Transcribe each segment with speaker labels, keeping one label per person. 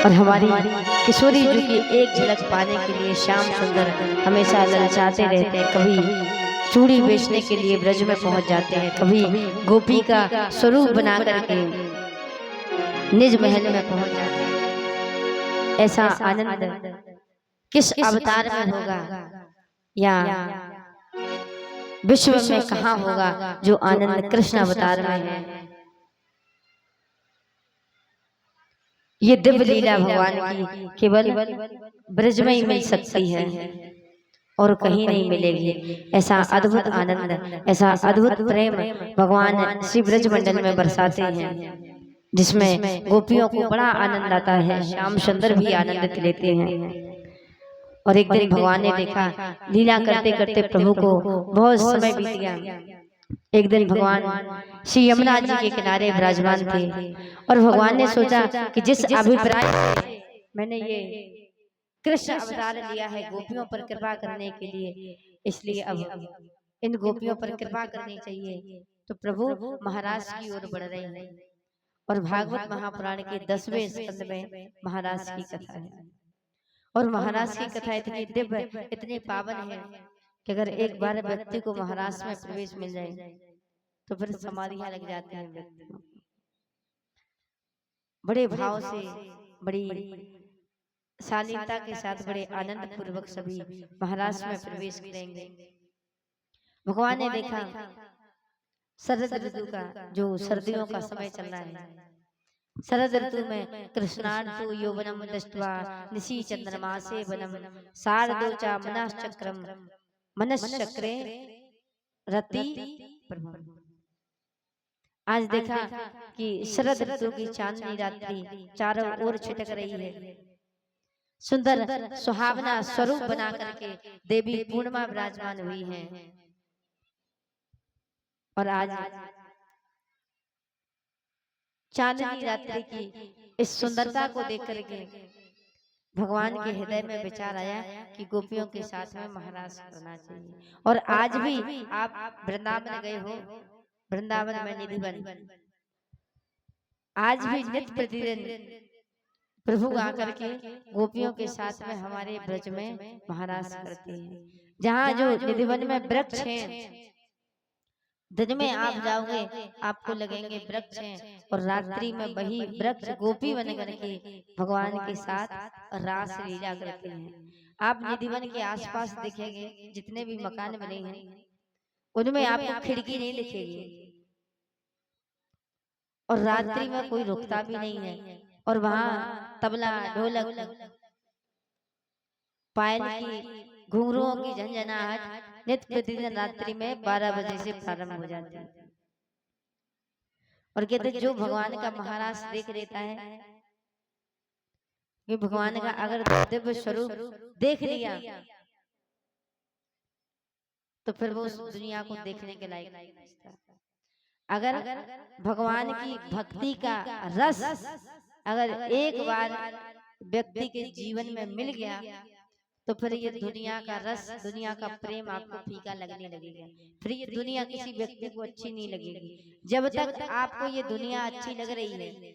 Speaker 1: और हमारी किशोरी जी की एक झलक पाने के लिए श्याम सुंदर हमेशा ललचाते रहते हैं। कभी चूड़ी बेचने के लिए ब्रज में पहुंच जाते हैं, कभी गोपी का स्वरूप बना करके निज महल में पहुंच जाते हैं। ऐसा आनंद किस अवतार में होगा या विश्व में कहाँ होगा जो आनंद कृष्ण अवतार में है। ये दिव्य लीला भगवान की केवल ब्रज में ही मिल सकती है और कहीं नहीं मिलेगी। ऐसा अद्भुत आनंद, ऐसा अद्भुत प्रेम भगवान श्री ब्रज मंडल में बरसाते हैं, जिसमें गोपियों को बड़ा आनंद आता है। श्याम सुंदर भी आनंद लेते हैं। और एक दिन भगवान ने देखा लीला करते करते प्रभु को बहुत समय बीत गया। एक दिन भगवान श्री यमुना जी के किनारे विराजमान थे और भगवान ने सोचा कि जिस अभिप्राय से मैंने ये कृष्ण अवतार लिया है गोपियों पर कृपा करने के लिए, इसलिए अब इन गोपियों पर कृपा करनी चाहिए। तो प्रभु महाराज की ओर बढ़ रहे हैं और भागवत महापुराण के 10वें स्कंद में महाराज की कथा है। और महाराज की कथा इतनी दिव्य, इतनी पावन है कि अगर एक बार व्यक्ति को महाराज में प्रवेश मिल जाए तो फिर समाधियां लग जाती हैं व्यक्ति को। बड़े भाव से, बड़ी शालीनता के साथ, बड़े आनंद पूर्वक सभी महाराज में प्रवेश करेंगे। भगवान ने देखा शरद ऋतु का, जो सर्दियों का समय चल रहा है, शरद ऋतु में कृष्णार्तु यौवनम दृष्ट्वा निशि चंद्रमासे वनम शारदोचा मनश्चक्रम मनश्चक्रे रति प्रभम। आज देखा कि शरद ऋतु की चांदनी रात्रि चारों ओर छिटक रही है। सुंदर सुहावना स्वरूप बना करके देवी पूर्णिमा विराजमान हुई है। और आज चांदनी रात्रि की इस सुंदरता को देख करके भगवान के हृदय में विचार आया कि गोपियों के साथ में महाराज करना चाहिए। और आज भी आप वृंदावन गए हो, वृंदावन में निधिवन, आज भी नित्य प्रतिदिन प्रभु आकर के गोपियों के साथ में हमारे ब्रज में महाराज करते हैं। जहाँ जो निधिवन में वृक्ष हैं, दिन में आप जाओगे आपको लगेंगे वृक्ष हैं, और रात्रि में वही वृक्ष गोपी बन करके भगवान के साथ रास लीला करते हैं। आप निधिवन के आसपास देखेंगे जितने भी मकान बने हैं उनमें आपको खिड़की नहीं दिखेगी, और रात्रि में कोई रुकता भी नहीं है। और वहां तबला, ढोलक, पायल की, घुंघरुओं की झंझनाहट नित्य प्रतिदिन रात्रि में 12 बजे से प्रारंभ हो जाती है। और कहते जो भगवान का महाराज देख लेता है कि भगवान का अगर दिव्य स्वरूप देख लिया तो फिर वो उस दुनिया को देखने के लायक नहीं बचता। अगर भगवान की भक्ति का रस अगर एक बार व्यक्ति के जीवन में मिल गया तो फिर ये दुनिया का रस, दुनिया का प्रेम आपको फीका लगने लगेगा। फिर ये दुनिया किसी व्यक्ति को अच्छी नहीं लगेगी। जब तक आपको ये दुनिया अच्छी लग रही है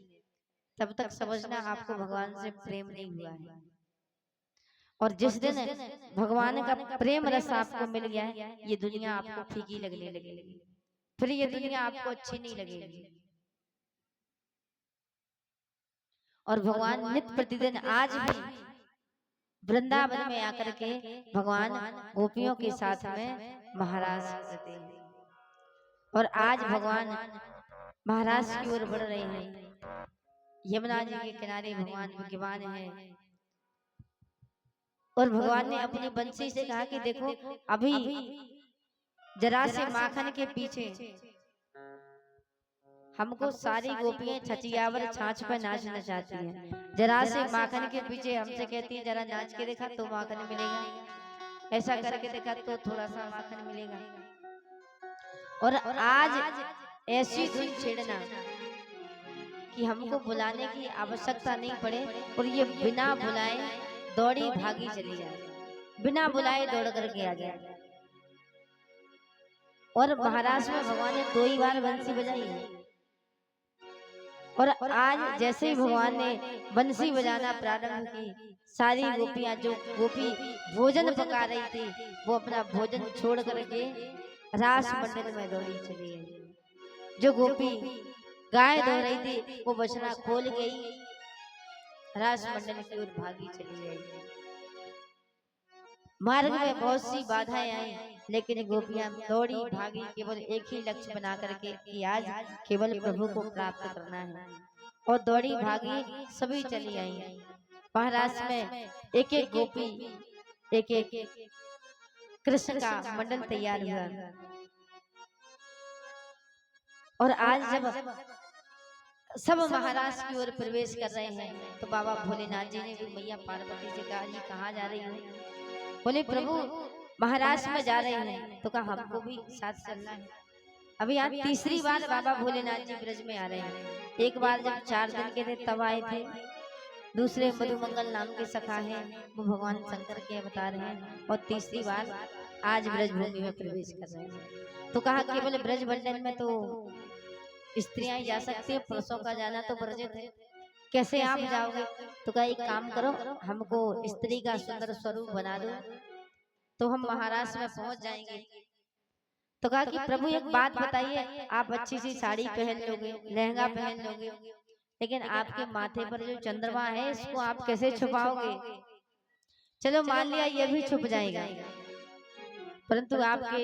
Speaker 1: तब तक समझना आपको भगवान से प्रेम नहीं हुआ है। और जिस दिन भगवान का प्रेम रस आपको मिल गया है ये दुनिया आपको फीकी लगने लगेगी, फिर ये दुनिया आपको अच्छी नहीं लगेगी। और भगवान नित्य प्रतिदिन आज भी वृंदावन में आकर के भगवान गोपियों के साथ में महाराज करते हैं। और आज भगवान महाराज की ओर बढ़ रहे हैं। यमुना जी के किनारे भगवान विद्यमान हैं और भगवान ने अपनी बंसी से कहा कि देखो अभी जरा से माखन के पीछे हमको सारी गोपियां छचियावर छाछ पर नाचना चाहती हैं। जरा से माखन के पीछे हमसे कहती है जरा नाच के देखा तो माखन मिलेगा, ऐसा करके देखा तो थोड़ा सा माखन मिलेगा। और आज ऐसी धुन छेड़ना कि हमको बुलाने की आवश्यकता नहीं पड़े और ये बिना बुलाए दौड़ी भागी चली जाए, बिना बुलाए दौड़ करके आ जाए। और महाराज में भगवान ने 2 ही बार बंसी बजाई है और आज जैसे ही भगवान ने बंसी बजाना प्रारंभ की, सारी गोपियां जो गोपी भोजन पका रही थी वो अपना भोजन छोड़ करके रास मंडल में दौड़ी चली गई। जो गोपी गाय धो रही थी वो बछड़ा खोल गई, रास मंडल की ओर भागी चली गई। मार्ग में बहुत सी बाधाएं आई, लेकिन गोपियां दौड़ी भागी केवल एक ही लक्ष्य बना करके कि आज केवल प्रभु को प्राप्त करना है, और दौड़ी भागी सभी चली आई। महाराज में एक एक गोपी एक एक कृष्ण का मंडल तैयार हुआ। और आज जब सब महाराज की ओर प्रवेश कर रहे हैं तो बाबा भोलेनाथ जी ने भी मैया पार्वती से कहा, जी कहाँ जा रही है? बोले प्रभु महाराज में जा रहे हैं। तो कहा हमको भी साथ चलना है। अभी आज तीसरी बार बाबा भोलेनाथ जी ब्रज में आ रहे हैं। एक बार जब 4 दिन के थे तब आए थे, दूसरे मधुमंगल नाम के सखा हैं वो भगवान शंकर के अवतार हैं, और तीसरी बार आज ब्रज भूमि में प्रवेश कर रहे हैं। तो कहा केवल ब्रज मंडल में तो स्त्रियां जा सकती है, पुरुषों का जाना तो वर्जित है, कैसे आप जाओगे? तो कहा एक काम करो, हमको स्त्री का सुंदर स्वरूप बना दो तो हम महाराष्ट्र में पहुंच जाएंगे। तो कहा कि प्रभु एक बात बताइए, आप अच्छी सी साड़ी पहन लोगे, लहंगा पहन लोगे, लेकिन आपके माथे पर जो चंद्रमा है इसको आप कैसे छुपाओगे? चलो मान लिया ये भी छुप जाएगा, परंतु आपके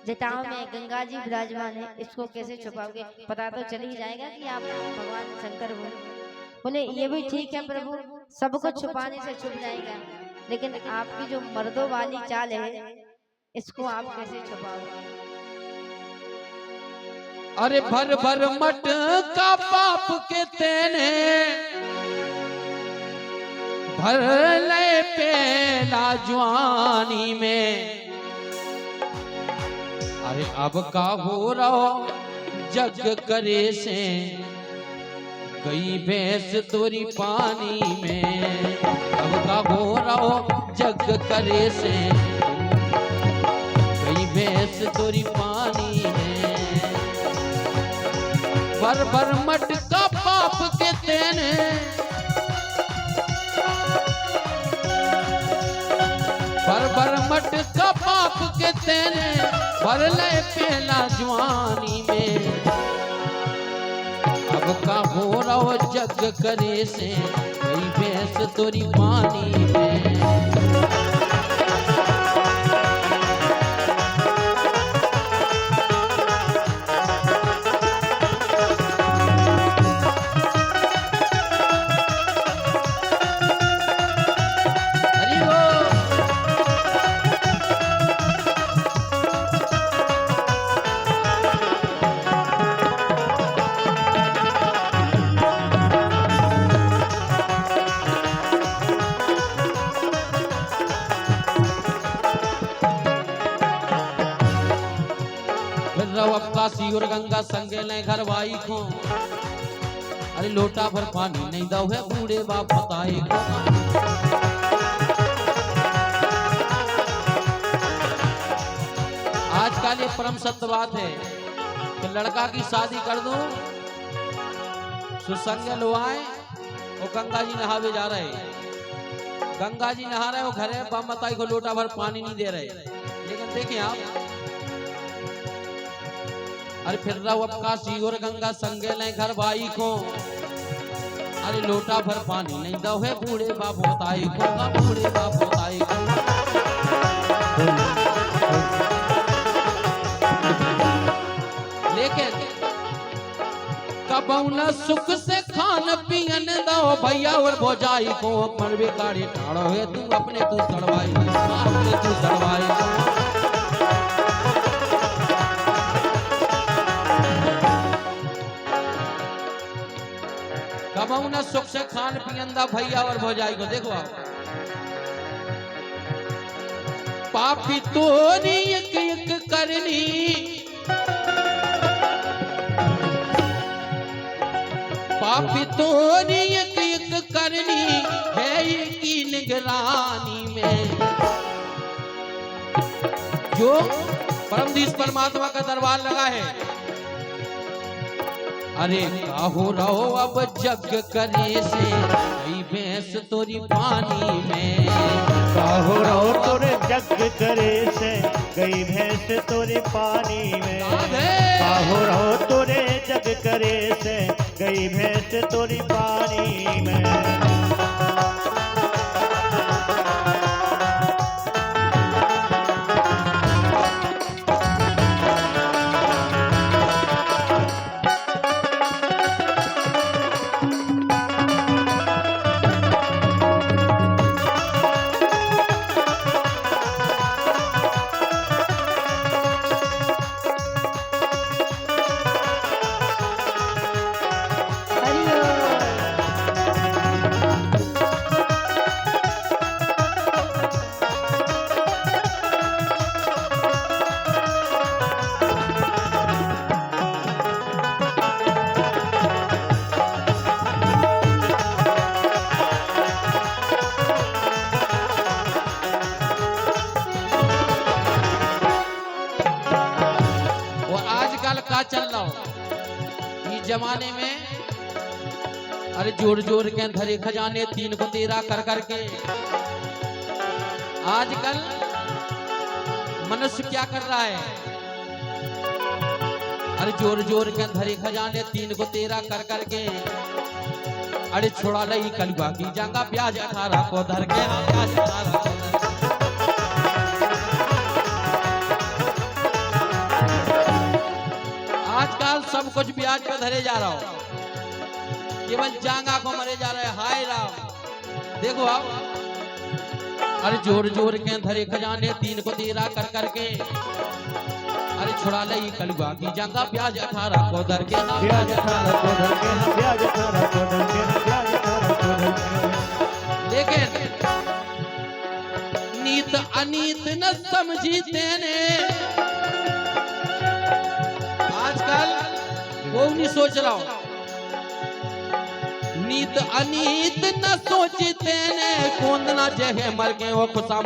Speaker 1: जटाओं में गंगा जी विराजमान है, इसको कैसे छुपाओगे? पता तो चल ही जाएगा कि आप भगवान शंकर हो। बोले ये भी ठीक है प्रभु, सबको छुपाने से छुप जाएगा, लेकिन आपकी जो मर्दों वाली चाल है इसको आप कैसे छुपाओगे?
Speaker 2: अरे भर भर मट का पाप के तेने भर ले पेला जवानी में। अरे अब का हो रहा जग करे से गई भैंस तोरी पानी में। अब का हो रहा जग करे से गई भैंस तोरी पानी में। भर भर मट का पाप के तेने भर भर मट का पाप के तेने भर ले पेला जवानी में। अब का हो रहा जग करे से गई भैंस तोरी पानी में। काशी और गंगा संगे ले घर भाई को। अरे लोटा भर पानी नहीं दो है बूढ़े बाप बताए को। आजकल ये परम सत्य बात है कि लड़का की शादी कर दो, सुसंग लो आए और गंगा जी नहावे जा रहे, गंगा जी नहा रहे हो घरे बाप बताई को लोटा भर पानी नहीं दे रहे। लेकिन देखिए आप, अरे फिर रहो अब काशी और गंगा संगे ले घर भाई को। अरे लोटा भर पानी नहीं दो है बूढ़े बाप बताई को, बूढ़े बाप बताई को। लेकिन कबऊ न सुख से खान पियन दो भैया और भोजाई को। मरबे काढ़े ठाड़ो है तू अपने तू सड़वाई, अपने तू सड़वाई। कबऊ न सुख से खान पियंदा भैया और भौजाई को। देखो आप, पापी तोरी एक एक करनी, पापी तोरी एक एक करनी है की निगरानी में। जो परमधीश परमात्मा का दरबार लगा है, अरे काहो रहो अब जग करे से गई भैंस तोरी पानी में।
Speaker 3: काहो रहो तोरे जग करे से गई भैंस तोरे पानी में। काहो रहो तोरे जग करे से गई भैंस तोरी पानी में।
Speaker 2: का चल रहा हो इस जमाने में। अरे जोर जोर के धरे खजाने 3 को 13 कर करके आजकल मनुष्य क्या कर रहा है। अरे जोर जोर के धरे खजाने 3 को 13 कर करके अरे छोड़ा लई कल बाकी जांगा प्याज 18 को धर के प्याज 18 को धर। आजकल सब कुछ ब्याज पे धरे जा रहा हो, केवल जांगा को मरे जा रहे। हाय राम देखो आप, अरे जोर जोर के धरे खजाने 3 को 13 कर करके अरे छुड़ा लई कलुआ की जांगा प्याज 18 को धर के ना
Speaker 3: प्याज 18 को धर के ना प्याज 18 को धर के ना प्याज 18 को धर के।
Speaker 2: लेकिन नीत अनीत न समझी तेने आजकल वो नहीं सोच रहा हो। नीत अनीत न सोचते ने कौन ना जहे मर गए वो खुशाम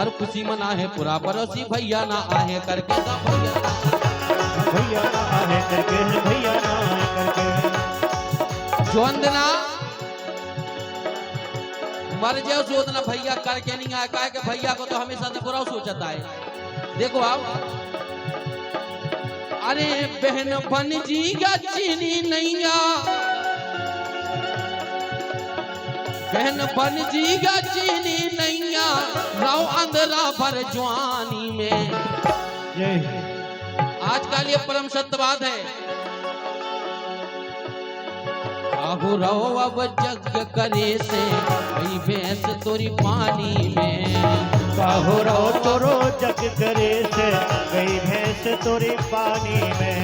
Speaker 2: और खुशी मना है पूरा पड़ोसी भैया ना आहे करके ना
Speaker 3: भैया ना आहे करके भैया ना आहे करके।
Speaker 2: जो अंदना मर जाओ सोचना भैया करके नहीं आया का कि भैया को तो हमेशा से बुरा सोचता है। देखो आप, अरे बहन बन जी गा चीनी नैया, बहन बन जी गा चीनी नैया राव अंधरा भर जवानी में। आजकल ये परम सत्य बात है। काहू रहो अब जग करे से भई भैंस तोरी पानी में।
Speaker 3: काहो रहो तोरो जग करे से गई भैंस तोरी पानी में।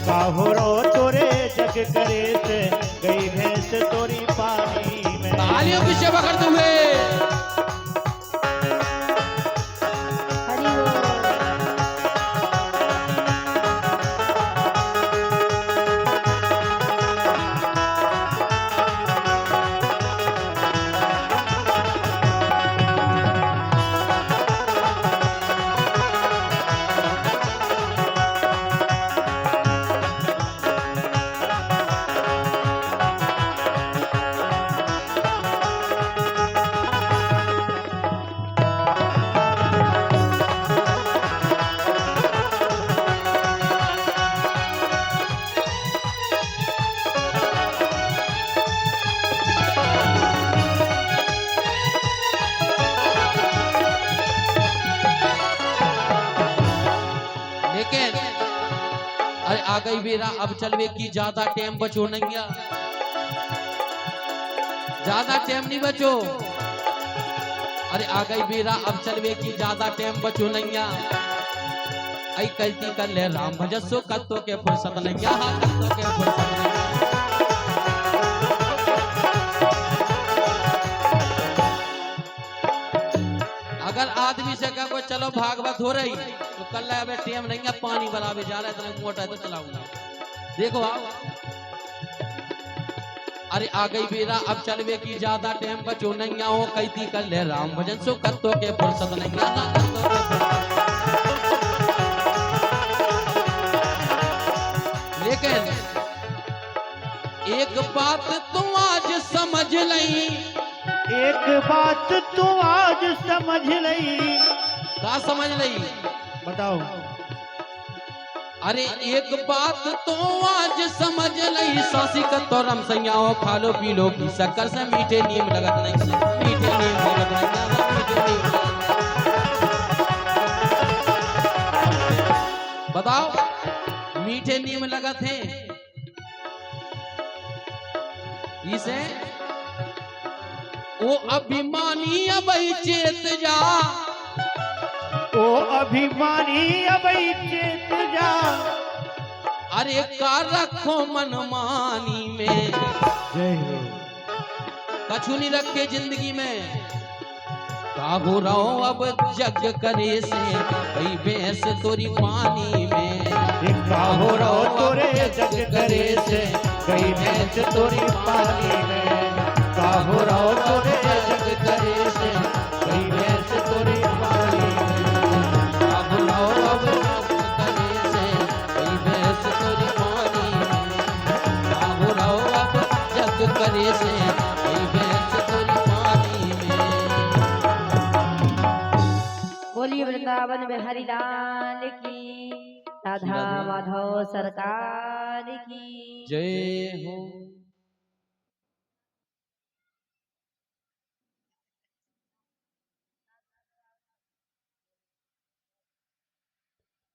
Speaker 3: काहो रहो तोरे जग करे से गई भैंस तोरी पानी में।
Speaker 2: तालियों की सेवा करते हुए अरे आ गई बेरा अब चलवे की ज्यादा टाइम बचो नहीं, ज्यादा टाइम नहीं बचो। अरे आ गई बेरा अब चलवे की ज्यादा टाइम बचो नहीं। आई कहती कर ले राम भजसो कत्तो के फुर्सत नहीं, कत्तो के फुर्सत नहीं। अगर आदमी से कहो चलो भागवत हो रही तो कल अब टेम नहीं है, पानी बराबर जा रहा है, इतना मोटा है तो चलाऊंगा। देखो आप, अरे आ गई बेरा अब चलवे की ज्यादा टाइम बचो नहीं हो। कहती कर ले राम भजन सो कत्तो के फुर्सत नहीं, कत्तो के फुर्सत। लेकिन एक बात तू आज समझ लई,
Speaker 3: एक बात तू आज समझ लई।
Speaker 2: का समझ लई?
Speaker 3: बताओ।
Speaker 2: अरे एक बात तो आज समझ लई, सासी का तोरम सैयाओ खालो पी लो की शक्कर से मीठे नीम लगत नहीं, मीठे नीम लगत नहीं, मीठे नीम लगत। बताओ मीठे नीम लगत हैं इसे ओ अभिमानी अब चेत जा,
Speaker 3: ओ अभिमानी अब चेत जा।
Speaker 2: अरे का रखो मनमानी में,
Speaker 3: जय हो।
Speaker 2: कछु नहीं रखे जिंदगी में। का हो रहो अब जग करे से कई भैंस तोरी पानी में,
Speaker 3: का हो रहो तोरे जग करे से कई भैंस तोरी पानी में। का हो रहो तोरे जग करे से कई भैंस तोरी पानी में।
Speaker 2: का हो रहो अब जग करे से कई भैंस तोरी पानी में, का हो रहो अब जग करे से कई भैंस तोरी पानी में।
Speaker 1: बोलिए वृंदावन में हरिलाल की, राधा माधव सरकार की
Speaker 2: जय हो।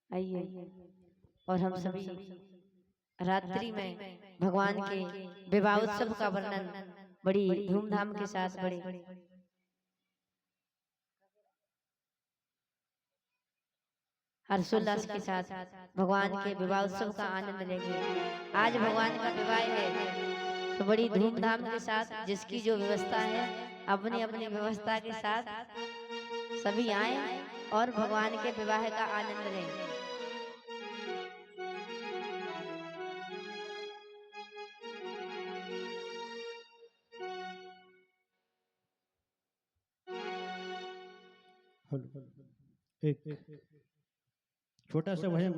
Speaker 1: आइए और हम सभी रात्रि में भगवान के विवाह उत्सव का वर्णन बड़ी धूमधाम के साथ बड़े हर्षोल्लास के साथ भगवान के विवाह उत्सव का आनंद लेंगे। आज भगवान का विवाह है तो बड़ी धूमधाम के साथ जिसकी जो व्यवस्था है अपनी अपनी व्यवस्था के साथ सभी आए और भगवान के विवाह का आनंद लें।
Speaker 3: एक छोटा सा भजन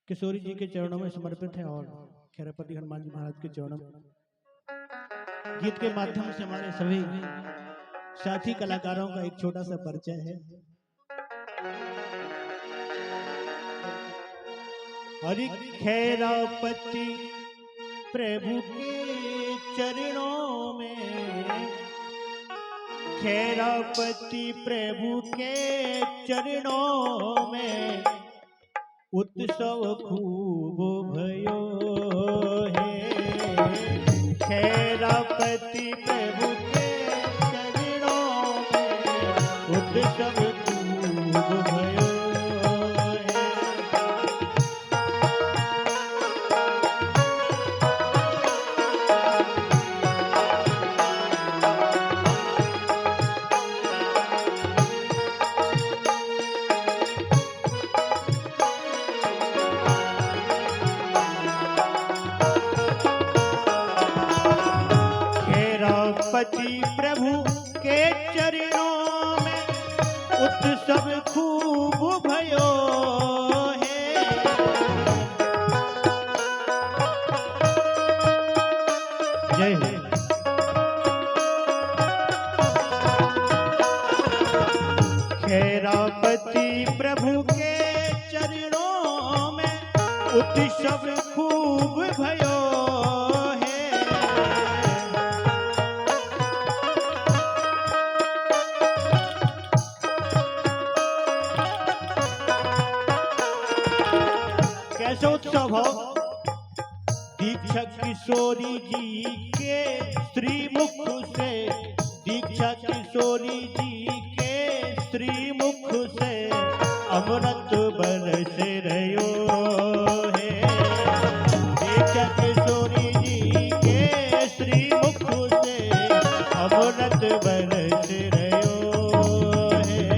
Speaker 3: किशोरी जी के चरणों में समर्पित है और खैरापति हनुमान जी महाराज के चरणों में। गीत के माध्यम से हमारे सभी साथी कलाकारों का एक छोटा सा परिचय है। हरि खैरापति प्रभु के चरणों में, खैरापति प्रभु के चरणों में उत्सव खूब भयो है। खैरापति प्रभु के चरणों में उत्सव खूब भयो है। खैरापति प्रभु के चरणों में उत्सव खूब भयो है। जय हो। खैरापति प्रभु के चरणों में उत्सव खूब भयो है। कैसे उत्सव हो? दीक्षा किशोरी जी के श्रीमुख से, दीक्षा किशोरी जी के श्रीमुख से अमृत बरस रहो है। दीक्षा किशोरी जी के श्रीमुख से अमृत बरस रहो है।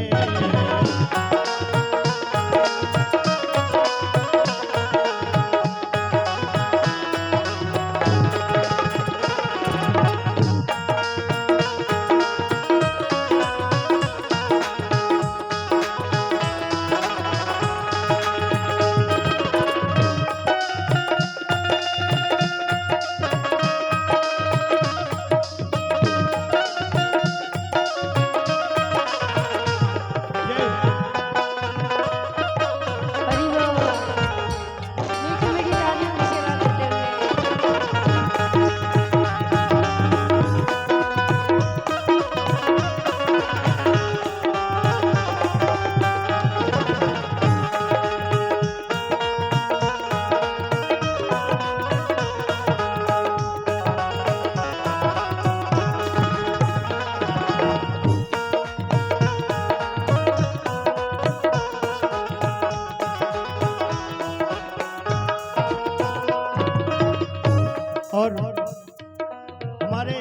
Speaker 3: हमारे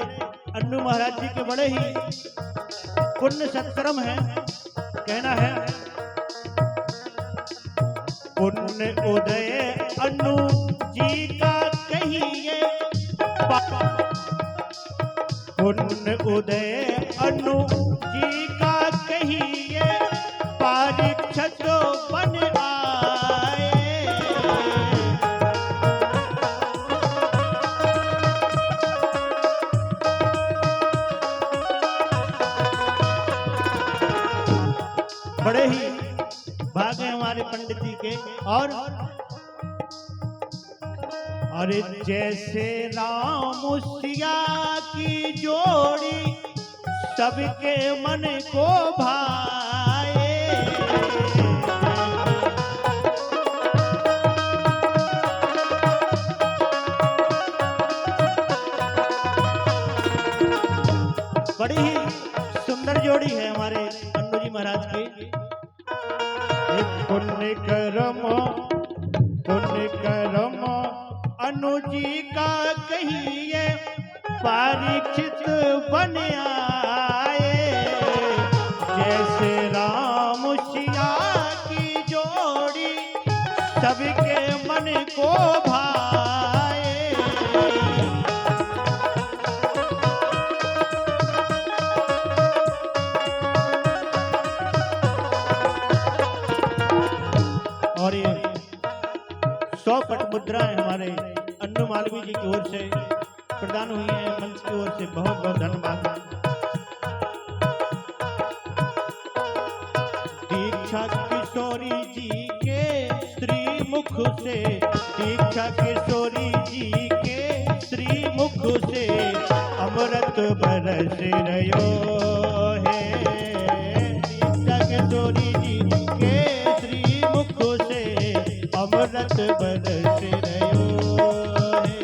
Speaker 3: अन्नू महाराज जी के बड़े ही पुण्य सत्कर्म है। कहना है पुण्य उदय अन्नू जी का कहिए, पुण्य उदय अन्नू जी का कहिए, परीक्षित बन आए। बड़े ही भाग हैं हमारे पंडित जी के। और अरे जैसे राम सिया की जोड़ी सबके मन को भाए, बड़ी ही सुंदर जोड़ी है हमारे अन्नू जी महाराज की। पुण्य कर्म अन्नू जी का कहिए, परीक्षित बन आए। जैसे राम सिया की जोड़ी सबके मन को भाए। और ये 100 पट मुद्राएं हमारे अन्नू मालवी जी की ओर से प्रदान हुई है। मंच की ओर से बहुत बहुत धन्यवाद। दीक्षा किशोरी जी के श्री मुख से, दीक्षा किशोरी जी के श्री मुख से अमृत बरस रहो है। दीक्षा किशोरी जी के श्री मुख से अमृत बरस रहो है।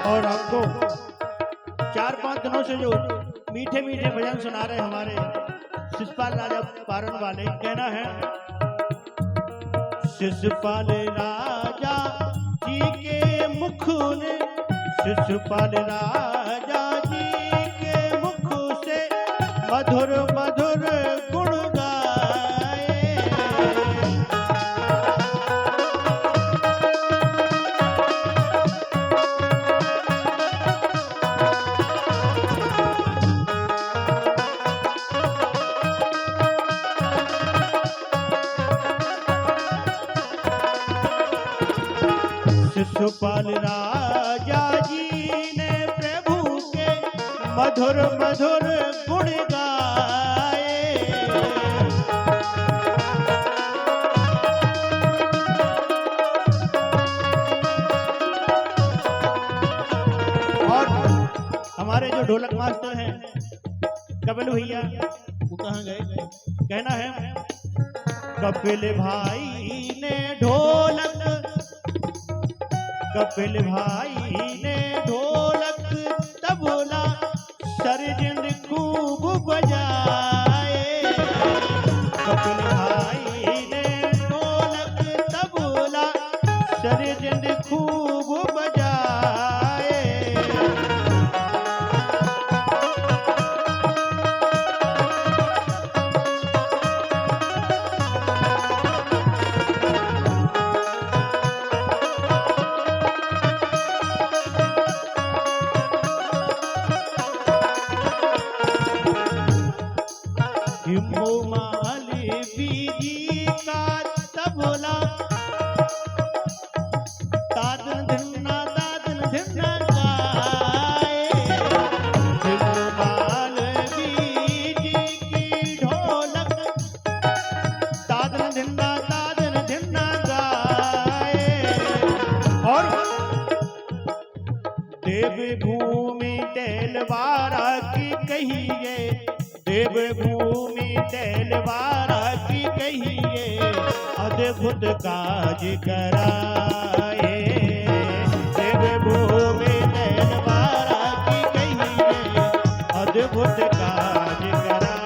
Speaker 3: और आपको 4-5 दिनों से जो मीठे मीठे भजन सुना रहे हमारे शिषपाल राजा पारण वाले। कहना है शिषपाल राजा जी के मुख ने, शिषपाल राजा जी के मुख से मधुर मधुर गुण गाए। शिषपाल राजा जी ने प्रभु के मधुर मधुर गुण गाए। और हमारे जो ढोलक मास्टर हैं कपिल भैया, वो कहाँ गए? कहना है कपिल भाई ने ढोलक, कपिल भाई ने ढोलक तबला सरजिंद खूब बजाए। कपिल भाई ने ढोलक तबला सरजिंद खूब बजाए। मालवी जी का धिन्ना दादन धिन्ना गाए। और देव भूमि तेलवारा की कहिए, देव भूमि तेलवारा की कहिए, अद्भुत काज कराए। देव भूमि तेलवारा की कहिए, अद्भुत काज कराए।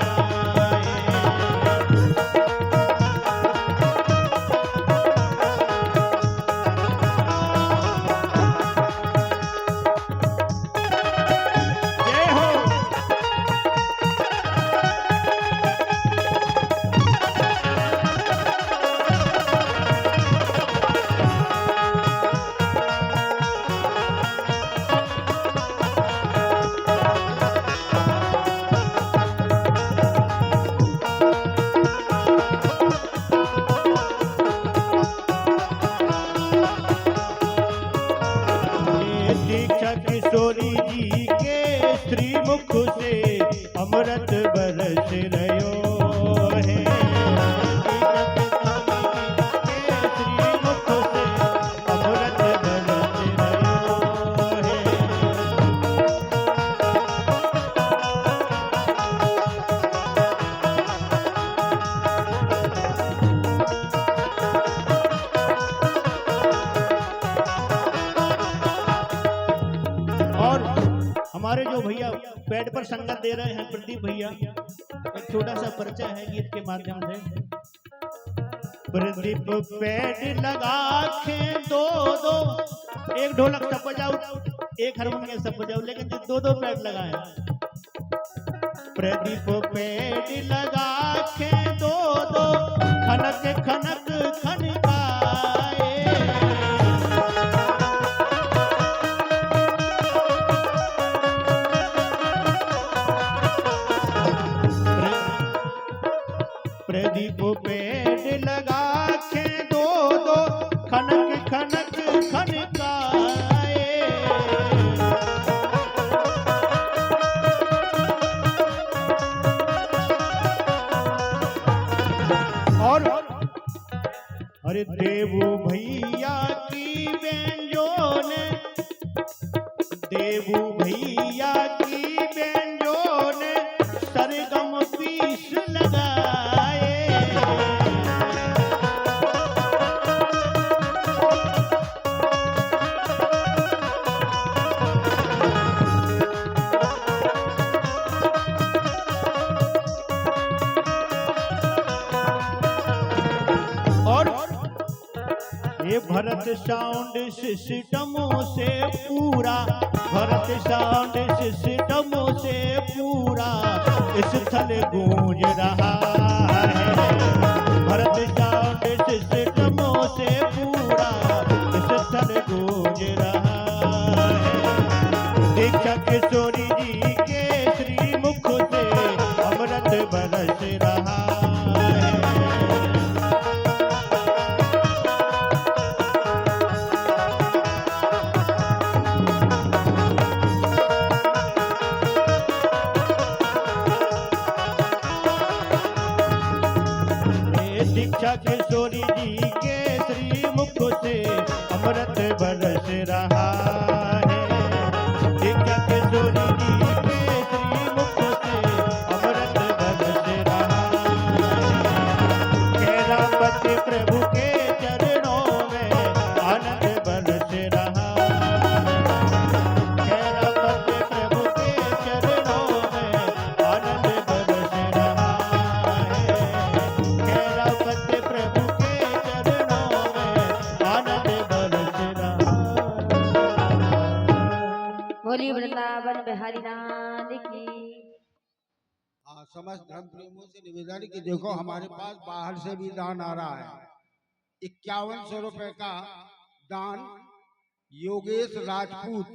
Speaker 3: जय हो। ये दीक्षा किशोरी जी के श्रीमुख से अमृत बरस रहो है। दीक्षा किशोरी जी के श्रीमुख से अमृत बरस रहो है। और हमारे जो भैया पैड पर संगत दे रहे हैं प्रदीप भैया, एक छोटा सा परिचय है गीत के माध्यम से। प्रदीप पैड लगा के दो दो, एक ढोलक सब बजाओ, एक हारमोनियम सब बजाओ, लेकिन दो दो पैड लगाए। प्रदीप पैड लगा के दो दो, खनक खनक खनकाए। प्रदीप पेड़ लगा के दो दो, खनक खनक खनकाए। और अरे देवू भैया की बेंजो ने, देवू भैया की बेंजो ने सरगम पीस लगाए। और ये भरत साउंड सिस्टमों से पूरा, भरत साउंड सिस्टमों से पूरा इस स्थल गूंज रहा है। भरत साउंड सिस्टमों से पूरा इस स्थल गूंज रहा है। दीक्षा किशोरी जी के श्रीमुख से अमृत बरस रहा है। दीक्षा किशोरी जी के श्रीमुख से अमृत बरस रहा है। दीक्षा किशोरी जी के श्रीमुख से अमृत बरस रहा है। कैरापति प्रभु के चरणों में आनंद बरस रहा है। कैरापति प्रभु के चरणों में आनंद बरस रहा है। कैरापति प्रभु के चरणों में आनंद बरस रहा है।
Speaker 1: बोली वृंदावन बिहारी नाथ की।
Speaker 4: हाँ, समस्त धर्म प्रेमियों से निवेदन कि देखो हमारे पास बाहर से भी दान आ रहा है। 5100 रुपए का दान योगेश राजपूत,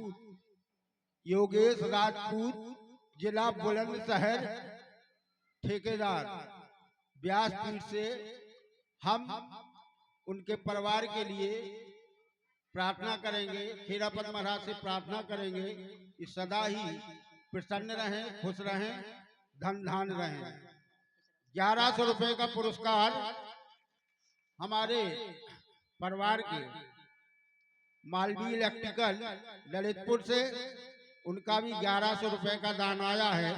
Speaker 4: योगेश राजपूत जिला बुलंदशहर ठेकेदार व्यासपीठ से हम उनके परिवार के लिए प्रार्थना करेंगे। खीरापत महाराज से प्रार्थना करेंगे कि सदा ही प्रसन्न रहें, खुश रहें, धन धान रहें। 1100 रुपए का पुरस्कार हमारे परिवार के मालवी इलेक्ट्रिकल ललितपुर से, उनका भी 1100 रुपए का दान आया है।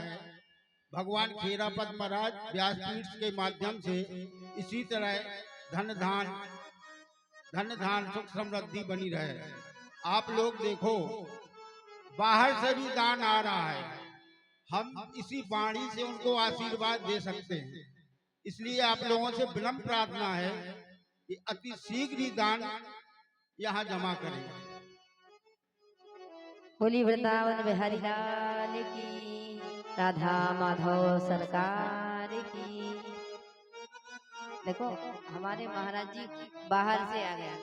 Speaker 4: भगवान खेरापत महाराज व्यासपीठ के माध्यम से इसी तरह धन धान सुख समृद्धि बनी रहे। आप लोग देखो, बाहर से भी दान आ रहा है, हम इसी वाणी से उनको आशीर्वाद दे सकते हैं। इसलिए आप लोगों से विनम्र प्रार्थना है कि अति शीघ्र ही दान यहाँ जमा करें।
Speaker 1: बोली वृंदावन बिहारी लाल की, राधा माधव सरकार की। देखो हमारे महाराज जी बाहर से आ गया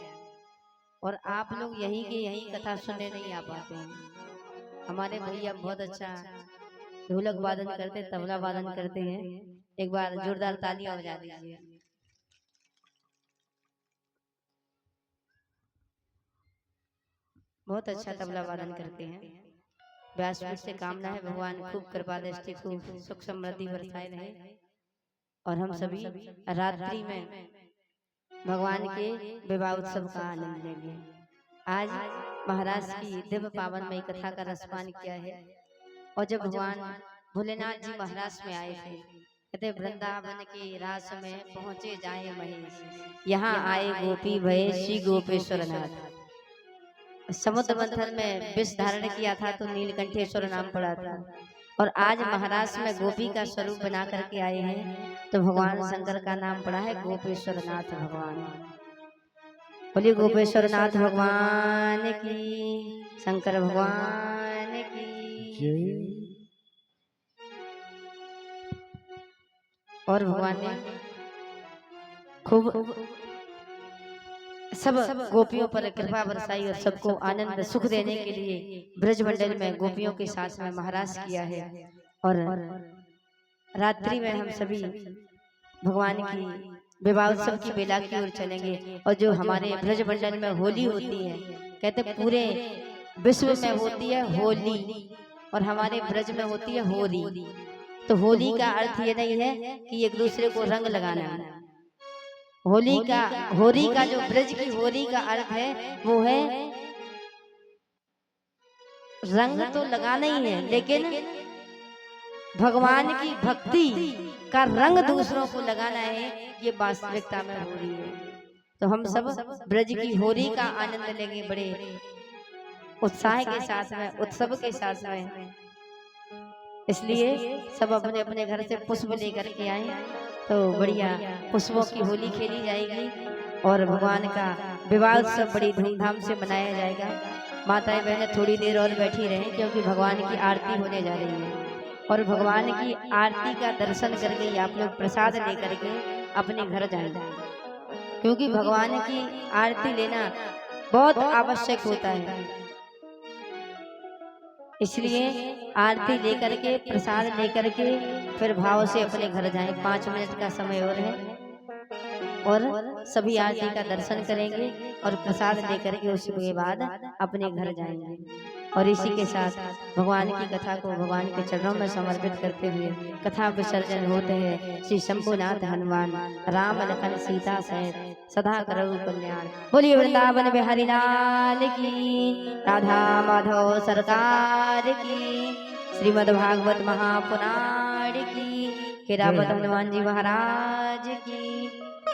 Speaker 1: और आप लोग यहीं के यहीं कथा सुनने नहीं आ पाते हैं। हमारे भैया बहुत अच्छा ढोलक वादन करते, तबला वादन करते हैं। एक बार जोरदार तालियां बजा दीजिए। बहुत अच्छा तबला वादन करते हैं। व्यासपीठ से कामना है भगवान खूब कृपा दृष्टि, खूब सुख समृद्धि बरसाए रहे और हम सभी रात्रि में भगवान के विवाह उत्सव का आनंद लेंगे। आज महाराज की दिव्य पावनमयी कथा का रसपान किया है। और जब भगवान भोलेनाथ जी महाराज में आए थे, कहते वृंदावन के रास में पहुंचे जाए महेश, यहाँ आए गोपी भये श्री गोपेश्वर नाथ। समुद्र मंथन में विष धारण किया था तो नीलकंठेश्वर नाम पड़ा था, और आज महाराष्ट्र में गोपी का स्वरूप बना करके आए हैं तो भगवान शंकर का नाम पड़ा है गोपेश्वर नाथ भगवान। बोलिए गोपेश्वर नाथ भगवान की, शंकर भगवान की। और भगवान ने खूब सब गोपियों पर कृपा बरसाई और सबको आनंद सुख देने के लिए ब्रजमंडल में गोपियों के साथ में महाराज किया है। और रात्रि में हम सभी भगवान की विवाह उत्सव की बेला की ओर चलेंगे। और जो हमारे ब्रजमंडल में होली होती है, कहते पूरे विश्व में होती है होली और हमारे ब्रज में होती है होली। तो होली का अर्थ ये नहीं है कि एक दूसरे को रंग लगाना है। होली का जो ब्रज की होली का अर्थ है वो है रंग तो लगाना ही है, लेकिन भगवान की भक्ति का रंग दूसरों को लगाना है, ये वास्तविकता में हो रही है। तो हम सब ब्रज की होली का आनंद लेंगे बड़े उत्साह के साथ में, उत्सव के साथ में। इसलिए सब अपने अपने घर से पुष्प लेकर के आए तो बढ़िया पुष्पों की होली खेली जाएगी और भगवान का विवाह उत्सव बड़ी धूमधाम से मनाया जाएगा। माताएं बहनें थोड़ी देर और बैठी रहें क्योंकि भगवान की आरती होने जा रही है। और भगवान की आरती का दर्शन करके आप लोग प्रसाद लेकर के अपने घर जाएंगे, क्योंकि भगवान की आरती लेना बहुत आवश्यक होता है। इसलिए आरती लेकर के प्रसाद लेकर के फिर भाव से अपने घर जाएं। 5 मिनट का समय और है और सभी आरती का दर्शन करेंगे और प्रसाद लेकर के उसके बाद अपने घर जाएंगे। और इसी के साथ भगवान की कथा को भगवान के चरणों में समर्पित करते हुए कथा विसर्जन होते हैं। श्री शंभुनाथ हनुमान राम लखन सीता सहित सदा करऊ कल्याण। बोलिए वृंदावन बिहारी लाल की, राधा माधव सरकार की, श्रीमद् भागवत महापुराण की, खेरापत हनुमान जी महाराज की।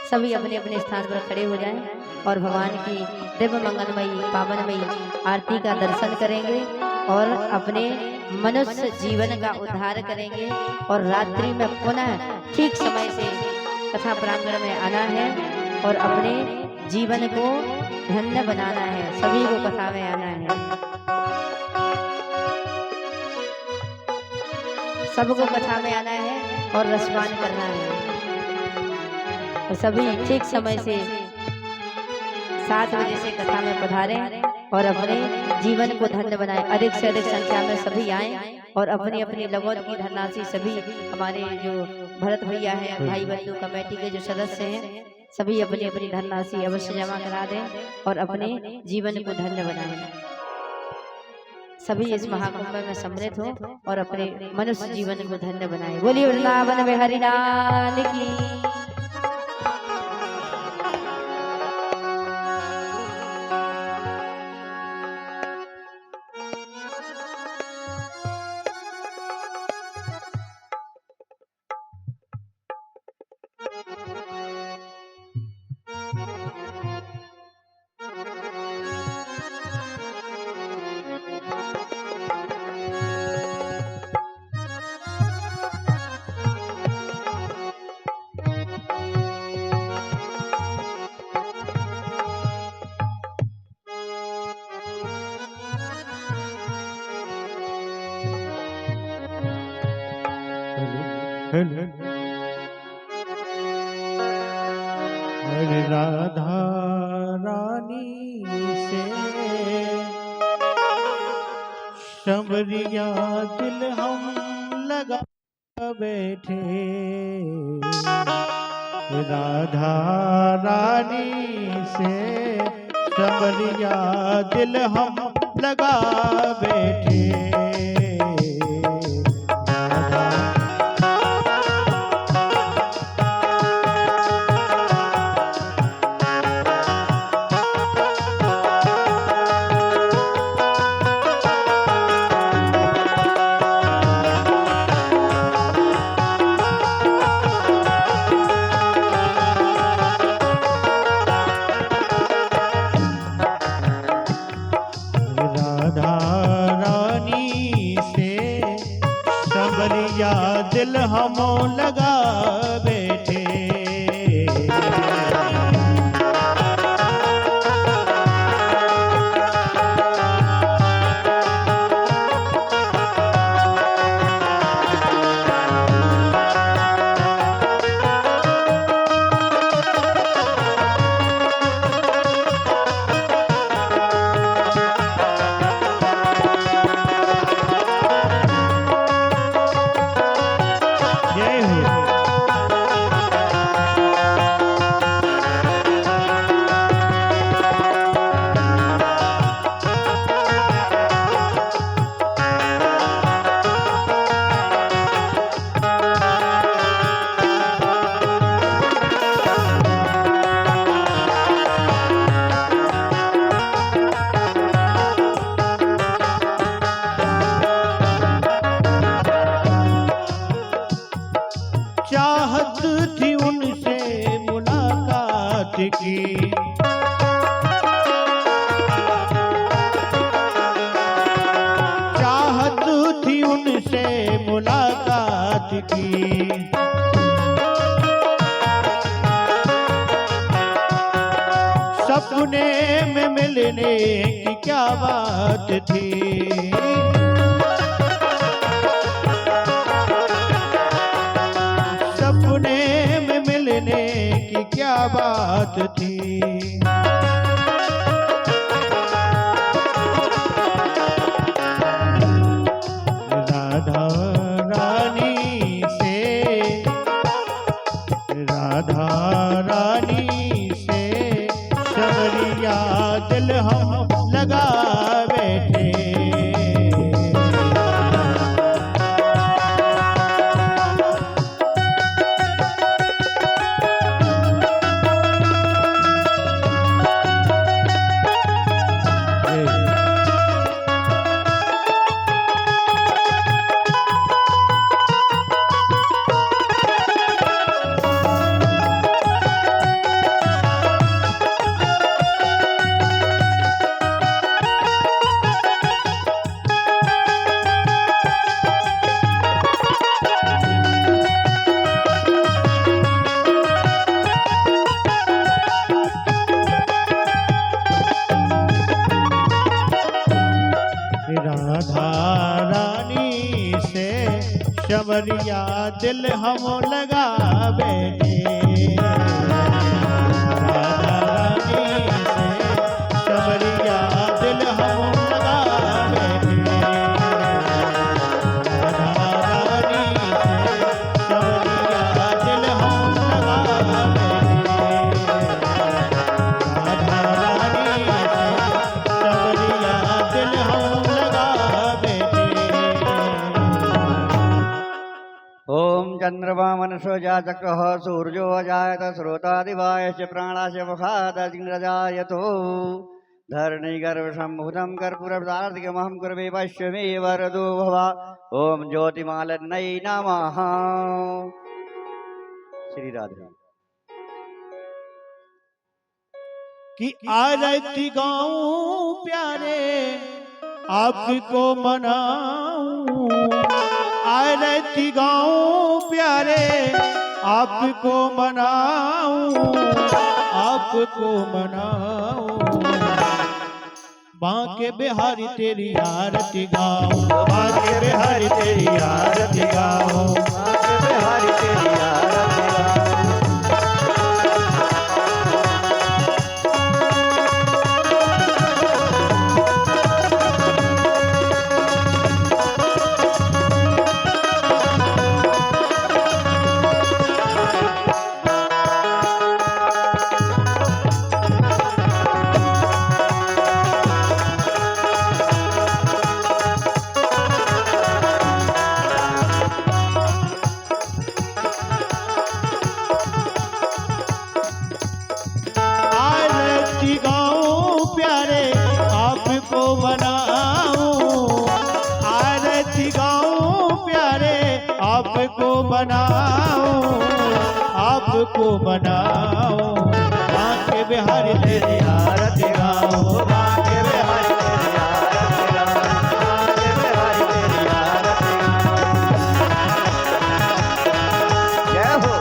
Speaker 1: सभी अपने अपने स्थान पर खड़े हो जाएं और भगवान की दिव्य मंगलमयी पावनमयी आरती का दर्शन करेंगे और अपने मनुष्य जीवन का उद्धार करेंगे। और रात्रि में पुनः ठीक समय से कथा प्रांगण में आना है और अपने जीवन को धन्य बनाना है। सभी को कथा में आना है, सबको कथा में आना है और रसपान करना है। और सभी ठीक समय से 7 बजे से कथा में पधारें और अपने जीवन को धन्य बनाएं। अधिक से अधिक संख्या में सभी आएं और अपनी अपनी लगोट की धनराशि सभी हमारे जो भरत भैया हैं, भाई बंधु कमेटी के जो सदस्य हैं, सभी अपनी अपनी धनराशि अवश्य जमा करा दें और अपने जीवन को धन्य बनाएं। सभी इस महाकुंभ में सम्मिलित हो और अपने मनुष्य जीवन को धन्य बनाएं। बोलिए वृंदावन बिहारी लाल की।
Speaker 3: हरे राधा रानी से शबरिया दिल हम लगा बैठे, राधा रानी से शबरिया दिल हम लगा बैठे। राधा रानी से शबरिया दिल हम लगा बैठे, जय हो। चाहत थी उनसे मुलाकात की, चाहत थी उनसे मुलाकात की, सपने में मिलने की क्या बात थी, सपने में मिलने की क्या बात थी। राधा रानी से, राधा रानी से शबरिया दिल हम लगा बैठे, राधा रानी से शबरिया दिल हम लगा बैठे, राधा रानी से शबरिया दिल हम लगा बैठे, राधा रानी से शबरिया दिल हम लगा बैठे, राधा रानी से शबरिया दिल हम
Speaker 5: ओम चंद्रमा मनसो जाचक्रः सूर्यो अजायत श्रोतादिवायश्च प्राणास्य मुखादग्निरजायतो धरणी गर्भसम्भूतं कर्पूरप्रार्थिकमहं कुर्वे पश्यमे वरदो भव। ओम ज्योतिमालन्यै नमः। श्री राधे।
Speaker 3: कि आरती गाऊं प्यारे आपको मनाऊं, आरती गाऊं प्यारे आपको मनाऊं, आपको मनाऊं, बांके बिहारी तेरी आरती गाऊं, बांके बिहारी तेरी आरती गाऊं, बांके बिहारी
Speaker 5: बिहारी तेरी आरती गाऊं।
Speaker 3: आरती गाऊं प्यारे आपको बनाऊं, आरती गाऊं प्यारे आपको बनाऊं, आपको बनाऊं। बांके बिहारी तेरी आरती गाऊं, बांके बिहारी तेरी आरती गाऊं,
Speaker 5: बांके बिहारी तेरी आरती गाऊं। जय हो।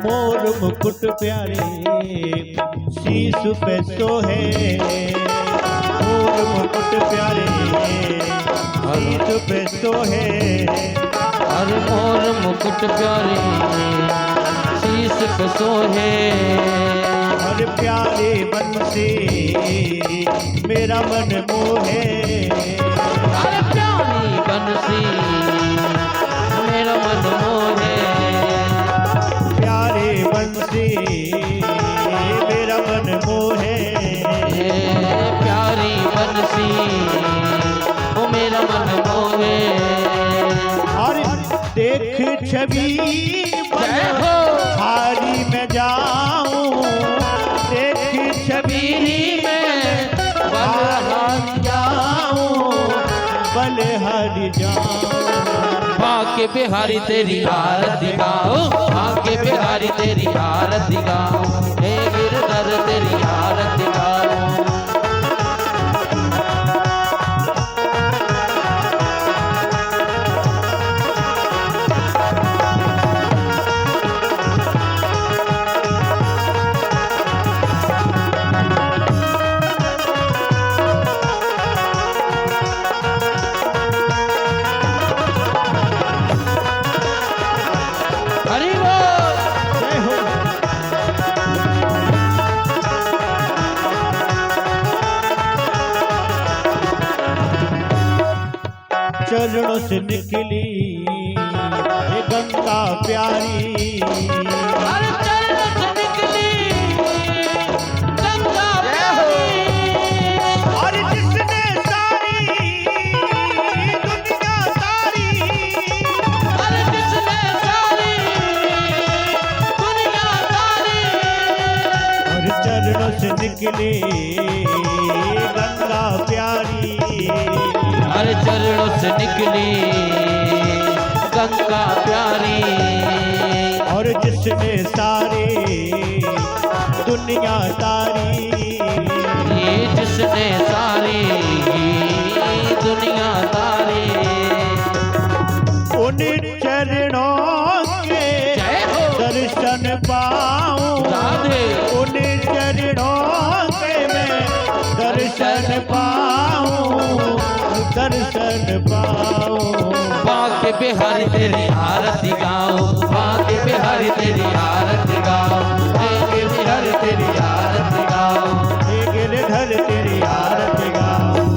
Speaker 3: मोर मुकुट प्यारे शीश पे सोहे, मोर मुकुट प्यारे शीश पे सोहे।
Speaker 2: हर मोर मुकुट प्यारे शीश पे सोहे।
Speaker 3: हर प्यारे बंसी मेरा मन मोहे,
Speaker 2: हर प्यारी बंसी मेरा मन मोहे।
Speaker 3: प्यारे बंसी मेरा मन मोहे।
Speaker 2: प्यारी बंसी ओ मेरा मन मोहे।
Speaker 3: और देख छवि
Speaker 2: जय हो।
Speaker 3: हारी में जाऊं, देख छवि में बलहारी जाऊं, बलहारी जाऊं।
Speaker 2: बांके बिहारी तेरी आरती गाऊं, बांके बिहारी तेरी आरती गाऊं, हे गिरधर तेरी आरती गाऊं। हरि बोल।
Speaker 3: जय हो। चरणों से निकली ये गंगा प्यारी,
Speaker 2: हर चरण से निकली गंगा प्यारी।
Speaker 3: और जिसने सारी दुनिया तारी,
Speaker 2: हर जिसने सारी दुनिया तारी।
Speaker 3: और चरणों से निकली गंगा प्यारी,
Speaker 2: हर चरणों से निकली गंगा प्यारी।
Speaker 3: और जिसने सारी दुनिया तारी,
Speaker 2: ये जिसने सारी दुनिया तारी।
Speaker 3: उन चरणों के
Speaker 2: जय हो।
Speaker 3: दर्शन पाऊं,
Speaker 2: राधे।
Speaker 3: उन चरणों के मैं दर्शन पाऊं, दर्शन पाऊं।
Speaker 2: बांके बिहारी तेरी आरती गाऊं, बांके बिहारी तेरी आरती गाऊं, बांके बिहारी तेरी आरती गाऊं।
Speaker 3: हे गिरधर तेरी आरती गाऊं।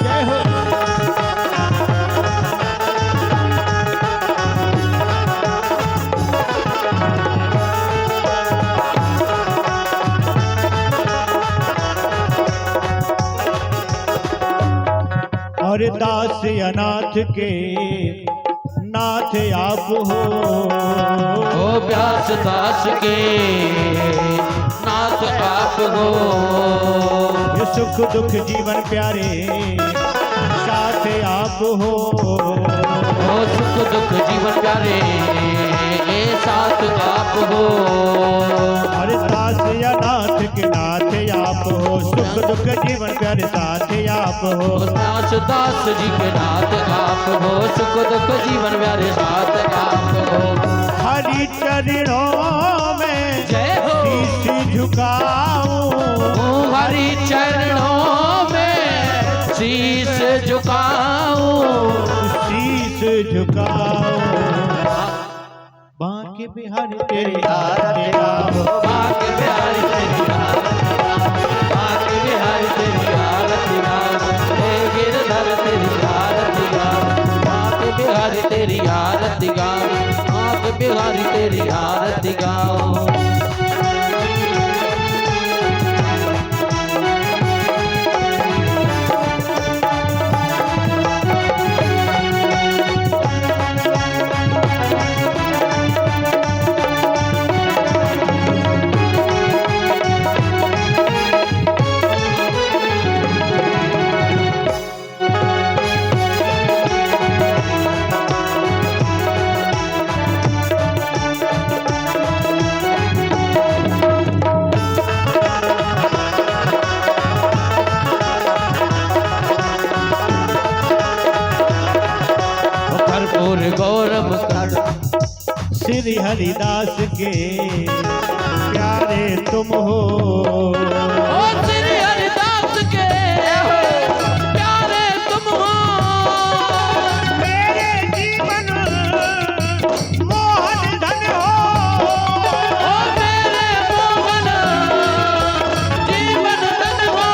Speaker 3: जय हो। और दास अनाथ के नाथ आप हो,
Speaker 2: ओ व्यास दास के नाथ आप हो।
Speaker 3: ये सुख दुख जीवन प्यारे साथ आप हो।
Speaker 2: ओ सुख दुख जीवन प्यारे साथ आप हो।
Speaker 3: हर दास या नाथ के नाथ आप हो। सुख दुख जीवन प्यारे साथ आप हो।
Speaker 2: दास दास जी के नाथ आप हो। सुख दुख जीवन प्यारे साथ आप हो।
Speaker 3: हरि चरणों में
Speaker 2: जय हो
Speaker 3: शीश झुकाऊं।
Speaker 2: हरि चरणों में शीश झुकाऊं।
Speaker 3: शीश झुकाऊं। बांके बिहारी तेरी आरती गाओ।
Speaker 2: बांके बिहारी तेरी आरती गाओ। बांके बिहारी तेरी आरती गाओ। हे गिरधर तेरी आरती गाओ। बांके बिहारी तेरी आरती गाओ। बांके बिहारी तेरी आरती गाओ। गौरव कर
Speaker 3: श्री हरिदास के प्यारे तुम हो।
Speaker 2: ओ श्री हरिदास के प्यारे तुम हो।
Speaker 3: मेरे जीवन मोहन धन हो।
Speaker 2: ओ मेरे मोहन जीवन धन हो।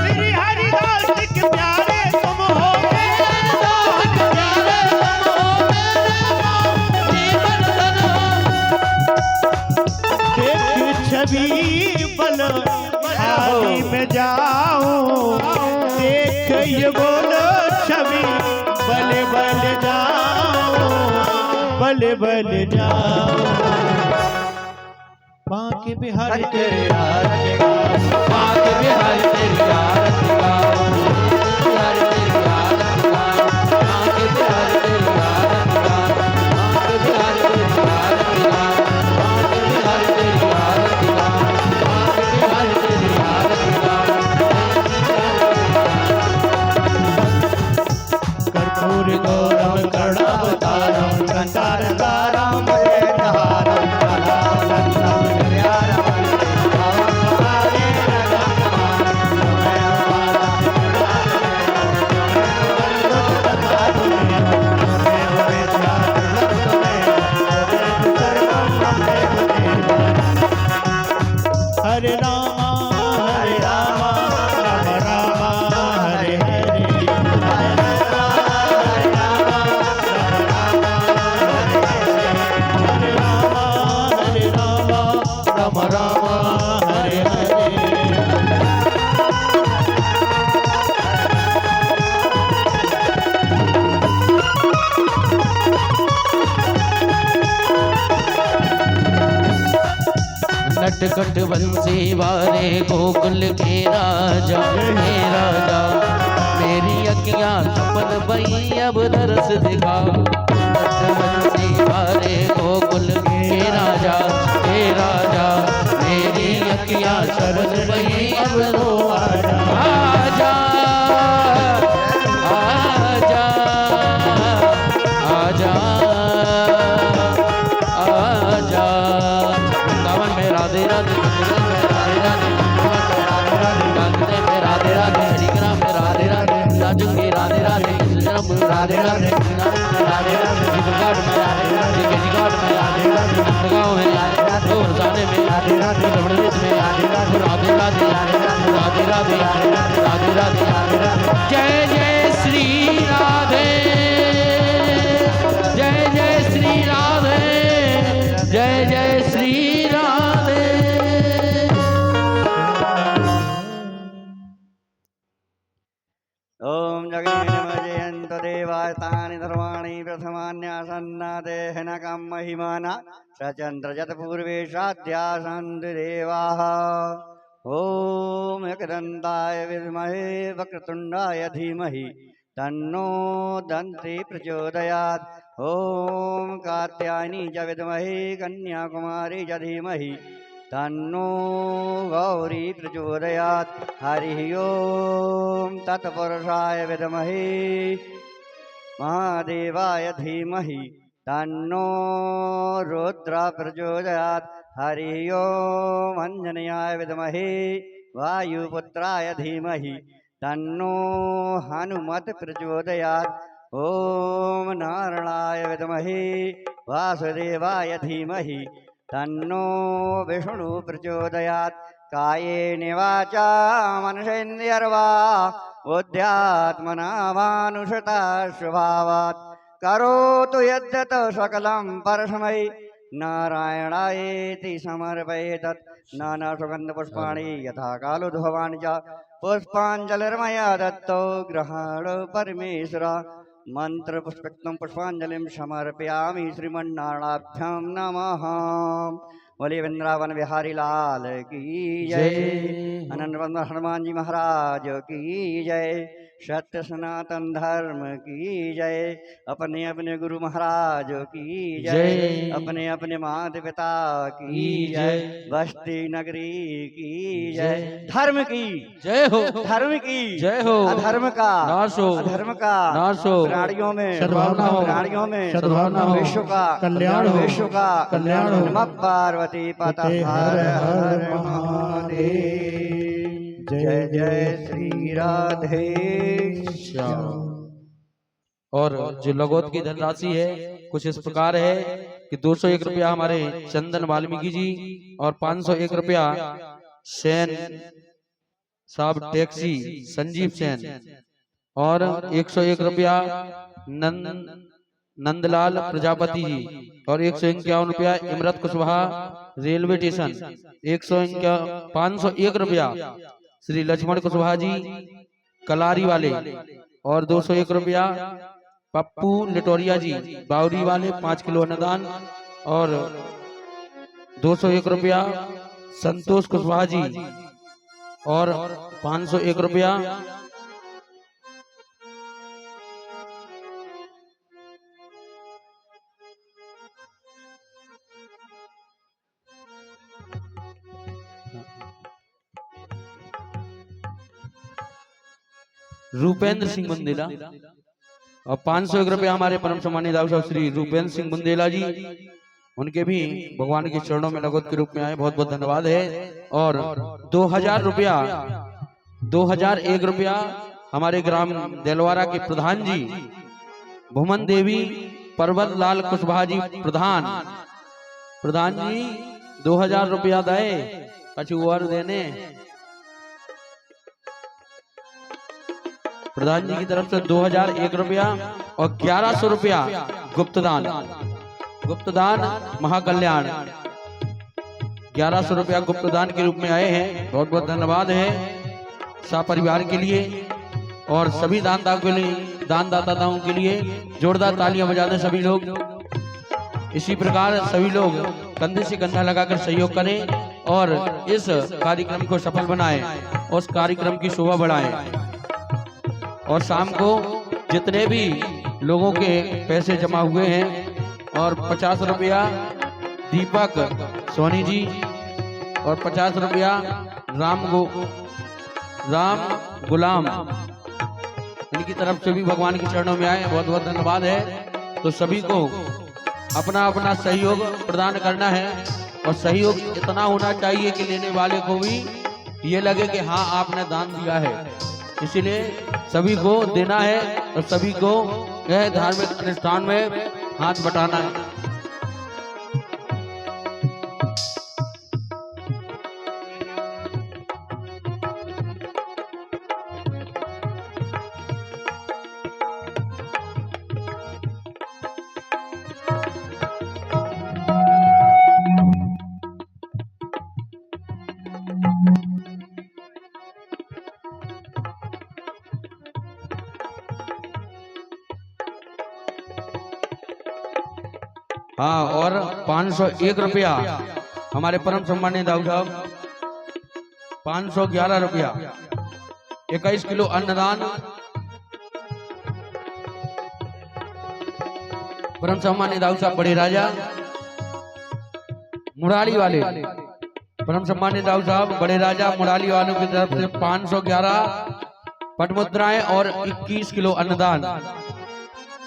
Speaker 3: श्री हरिदास के प्यारे तुम हो। छवि बल हाली में जाऊं। देख ये बोलो छवि बल बल जाऊं। बल बल जाऊं। बांके बिहारी तेरी आरती गाओ।
Speaker 2: बांके बिहारी तेरी आरती गाओ। बिहारी तेरी आरती गाओ। बांके बिहारी तेरी आरती गाओ। बांके बिहारी तेरी आरती गाओ। बांके बिहारी तेरी आरती गाओ। बांके बिहारी तेरी आरती गाओ।
Speaker 3: कर्पूर गौरव करुणावतारम संसारसारम भजेन्द्रहारम कलावल्लभम हरिहरम हरे रामा हरे रामा राम रामा हरे हरे। हरे रामा राम राम हरे हरे।
Speaker 2: नटखट बंसी वारे गोकुल के राजा हे राजा। मेरी अखियां सपन बई अब दरस दिखा। नटखट बंसी वारे गोकुल के राजा हे राजा। मेरी अखियां सपन बई अब रो आजा। आजा आजा आजा आजा। वृंदावन में राधे राधे, मथुरा में राधे राधे, कांगड़े में राधे राधे, हरिग्राम में राधे राधे, राजू में राधे राधे, कृष्णम में राधे राधे, राधे राधे, विदुघाट में राधे राधे, गेजिघाट में राधे राधे, नंदगांव में राधे राधे, बरसाने में राधे राधे, रमणीत में राधे राधे, राधे राधे, राधे राधे, राधे राधे, राधे राधे। जय जय श्री राधे, जय जय श्री राधे, जय जय श्री राधे।
Speaker 5: ओम जगन्नाथ जयंत देवास्तानि धर्माणि प्रथमान्यासन्नादेहनकं महिमाना सचन्द्रजतपूर्वेशाद्यासन्ति देवाः ॐ एकदन्ताय विद्महे वक्रतुण्डाय धीमहि तन्नो दन्ति प्रचोदयात् ॐ कात्यायनी च विद्महे कन्याकुमारी च धीमहि तन्नो गौरी प्रचोदयात् हरिः ॐ तत्पुरुषाय विद्महे महादेवाय धीमहि तन्नो रुद्र प्रचोदयात् हरिः ॐ आञ्जनेयाय विद्महे वायुपुत्राय धीमहि तन्नो हनुमत् प्रचोदयात् ॐ नारायणाय विद्महे वासुदेवाय धीमहि तन्नो विष्णु प्रचोदयात् कायेन वाचा मनसेन्द्रियर्वा बुद्ध्यात्मना मानुषता स्वभावात् करोतु यद्यत् सकलं परस्मै नारायणायेति समर्पयेतत् नानासुगन्धपुष्पाणि यथा कालोद्भवानि च पुष्पाञ्जलिर्मया दत्तो गृहाणो परमेश्वर मंत्रपुष्पक्तं पुष्पांजलिं समर्पयामि श्रीमन्नारायणाभ्यां नमः। बोले वृंदावन बिहारी लाल की जय, अनंत हनुमान जी महाराज की जय, सत्य सनातन धर्म की जय, अपने अपने गुरु महाराज की जय, अपने अपने माता पिता की जय, बस्ती नगरी की जय, धर्म की
Speaker 2: जय हो,
Speaker 5: धर्म की
Speaker 2: जय हो,
Speaker 5: अधर्म का
Speaker 2: नाश हो,
Speaker 5: अधर्म का
Speaker 2: नाश हो,
Speaker 5: प्राणियों में
Speaker 2: सद्भावना हो,
Speaker 5: प्राणियों में
Speaker 3: सद्भावना हो,
Speaker 5: विश्व का
Speaker 3: कल्याण हो,
Speaker 5: विश्व का
Speaker 3: कल्याण हो।
Speaker 5: नमः पार्वती पतः हर हर महादेव। जय जय श्री राधे श्याम।
Speaker 2: और जो लगोत की धनराशि है कुछ इस प्रकार है कि 201 रुपया हमारे चंदन वाल्मीकि जी और 501 रुपया सेन साहब टैक्सी संजीव सेन और 101 रुपया नंदलाल प्रजापति जी और 151 रुपया इमरत कुशवाहा रेलवे स्टेशन 501 रुपया श्री लक्ष्मण कुशवाहा जी कलारी वाले और 201 रुपया पप्पू लिटोरिया जी बावरी वाले 5 किलो अन्नदान और 201 रुपया संतोष कुशवाहा जी और 501 रुपया रूपेंद्र सिंह बुंदेला और 501 रुपया हमारे परम सम्मानित दाऊ साहब श्री रूपेंद्र सिंह बुंदेला जी, उनके भी भगवान के चरणों में नगद के रूप में आए, बहुत बहुत धन्यवाद है। और 2001 रुपया हमारे ग्राम देलवारा के प्रधान जी भुमन देवी पर्वत लाल कुशवाहा जी प्रधान जी 2000 रुपया दे कछुआर देने प्रधान जी की तरफ से 2001 रुपया और 1100 रुपया गुप्तदान महाकल्याण 1100 रुपया गुप्तदान के रूप में आए हैं, बहुत बहुत धन्यवाद है शाह परिवार के लिए और सभी दानदाताओं के लिए जोरदार तालियां बजा दें सभी लोग। इसी प्रकार सभी लोग कंधे से कंधा लगाकर सहयोग करें और इस कार्यक्रम को सफल बनाएं और उस कार्यक्रम की शोभा बढ़ाएं। और शाम को जितने भी लोगों के पैसे जमा हुए हैं और 50 रुपया दीपक सोनी जी और 50 रुपया राम गुलाम इनकी तरफ से भी भगवान के चरणों में आए, बहुत बहुत धन्यवाद है। तो सभी को अपना अपना सहयोग प्रदान करना है और सहयोग इतना होना चाहिए कि लेने वाले को भी ये लगे कि हाँ आपने दान दिया है, इसीलिए सभी को देना है और सभी को यह धार्मिक अनुष्ठान में हाथ बटाना है। हाँ, और 501 रुपया हमारे परम सम्मानित दाऊ साहब, 511 रुपया, 21 किलो अन्नदान परम सम्मानित दाऊ साहब बड़े राजा मुरारी वाले, परम सम्मानित दाऊ साहब बड़े राजा मुरारी वालों की तरफ से 511 पटमुद्राएं और 21 किलो अन्नदान।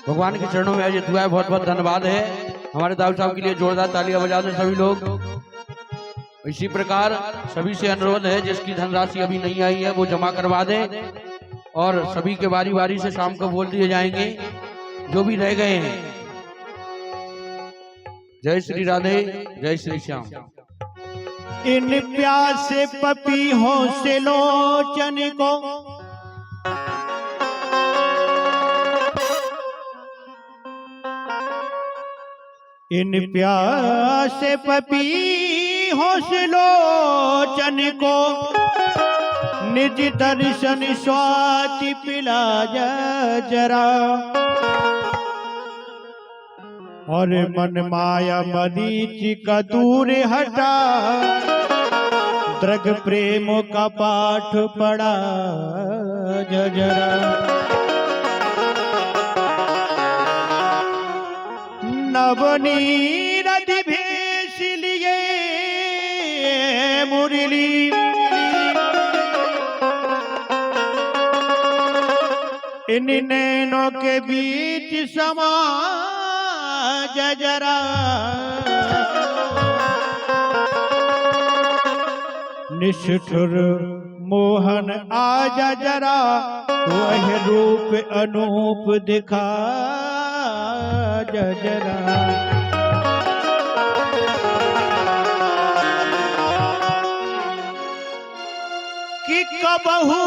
Speaker 2: भगवान के चरणों में आज दुआ है, बहुत बहुत धन्यवाद है। हमारे दाऊ साहब के लिए जोरदार तालियां बजा दें सभी लोग। इसी प्रकार सभी से अनुरोध है, जिसकी धनराशि अभी नहीं आई है वो जमा करवा दें, और सभी के बारी बारी से शाम को बोल दिए जाएंगे जो भी रह गए हैं। जय श्री राधे, जय श्री श्याम।
Speaker 3: इन प्यासे पपीहों से लोचन को इन प्यासे पपीहों से लोचन को निज दर्शन स्वाति पिला जरा, और मन माया मरीच का दूर हटा, दृग प्रेम का पाठ पढ़ा जरा। नवनीरद भेष लिए मुरली, इन नैनों के बीच समा जरा, निष्ठुर मोहन आजा जरा, वह रूप अनूप दिखा जरा। कि कबहू